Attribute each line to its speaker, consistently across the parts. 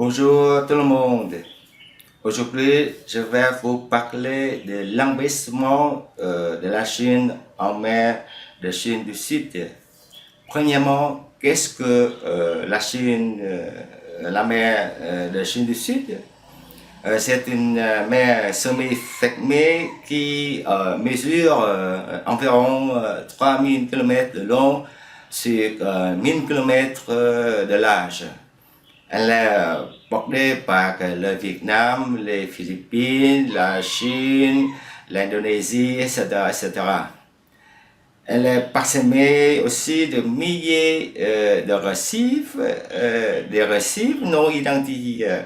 Speaker 1: Bonjour tout le monde. Aujourd'hui, je vais vous parler de l'envahissement de la Chine en mer de Chine du Sud. Premièrement, qu'est-ce que la mer de Chine du Sud? C'est une mer semi-fermée qui mesure environ 3000 km de long sur 1000 km de large. Elle est bordée par le Vietnam, les Philippines, la Chine, l'Indonésie, etc., etc. Elle est parsemée aussi de milliers de récifs, des récifs non identifiés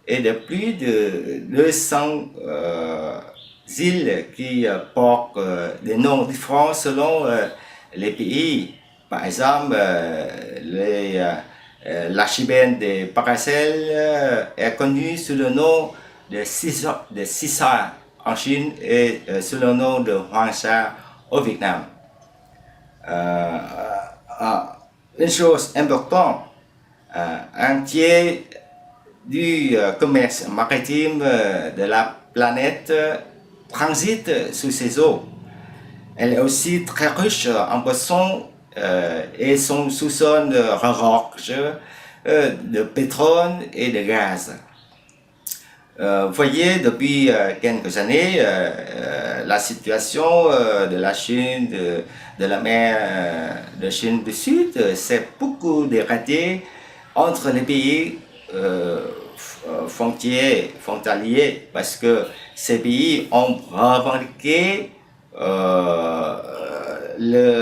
Speaker 1: et de plus de 200 îles qui portent des noms différents selon les pays. Par exemple, l'archipel de Paracel est connu sous le nom de Sisa en Chine et sous le nom de Hoàng Sa au Vietnam. Une chose importante, un tiers du commerce maritime de la planète transite sous ces eaux. Elle est aussi très riche en poissons et son sous-sol regorge de pétrole et de gaz. Vous voyez, depuis quelques années, la situation de la Chine, de la mer de Chine du Sud, s'est beaucoup dégradée entre les pays frontaliers, parce que ces pays ont revendiqué le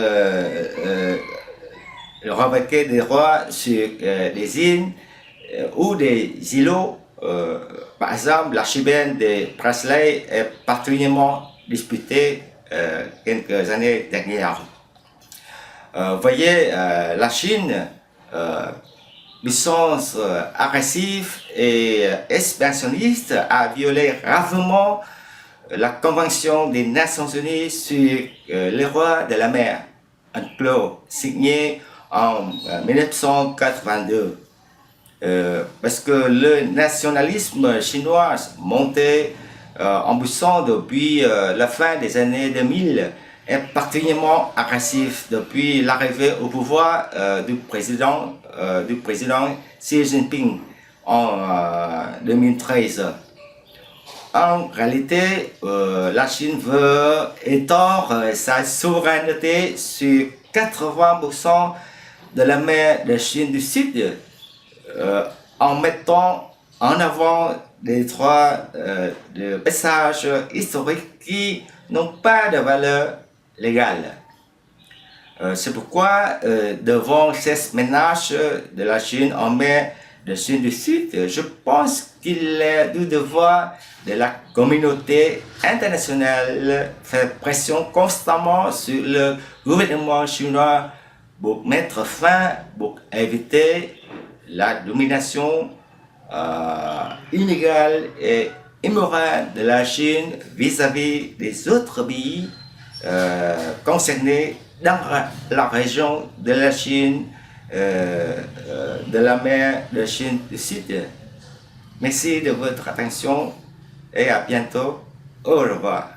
Speaker 1: revendiquer des droits sur des îles ou des îlots. Par exemple, l'archipel de Prasley est particulièrement disputé quelques années dernières. Vous voyez, la Chine, puissance agressive et expansionniste, a violé gravement la Convention des Nations Unies sur les droits de la mer, UNCLOS, signée en 1982. Parce que le nationalisme chinois monté en puissance depuis la fin des années 2000 est particulièrement agressif depuis l'arrivée au pouvoir du président Xi Jinping en 2013. En réalité, la Chine veut étendre sa souveraineté sur 80% de la mer de Chine du Sud en mettant en avant des droits de passage historiques qui n'ont pas de valeur légale. C'est pourquoi, devant ces menaces de la Chine en mer de Chine du Sud, je pense qu'il est du devoir de la communauté internationale faire pression constamment sur le gouvernement chinois pour mettre fin, pour éviter la domination illégale et immorale de la Chine vis-à-vis des autres pays concernés dans la région de la Chine, de la mer de Chine du Sud. Merci de votre attention et à bientôt. Au revoir.